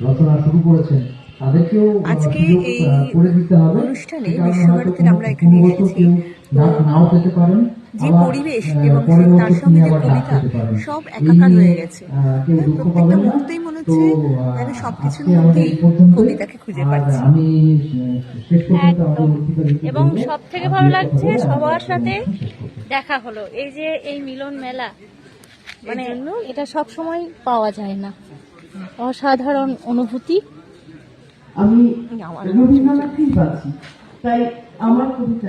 রচনা শুরু করেছেন তাদেরকেও আজকে এই করে দিতে হবে। অনুষ্ঠানে বিশ্বভারতীর আমরা এখানে এসেছি, নাও পেতে পারেন, যে পরিবেশ এবং তার সঙ্গে যে কবিতা সব একাকার হয়ে গেছে। প্রত্যেকটা মুহূর্তেই মনে হচ্ছে যেন সবকিছুর মধ্যেই কবিতাকে খুঁজে পাচ্ছি। এবং সব থেকে ভালো লাগছে সবার সাথে দেখা হলো। এই যে এই মিলন মেলা, মানে এটা সব সময় পাওয়া যায় না। অসাধারণ অনুভূতি। আমি রবীন্দ্রনাথই বাঁচি, তাই আমার কবিতা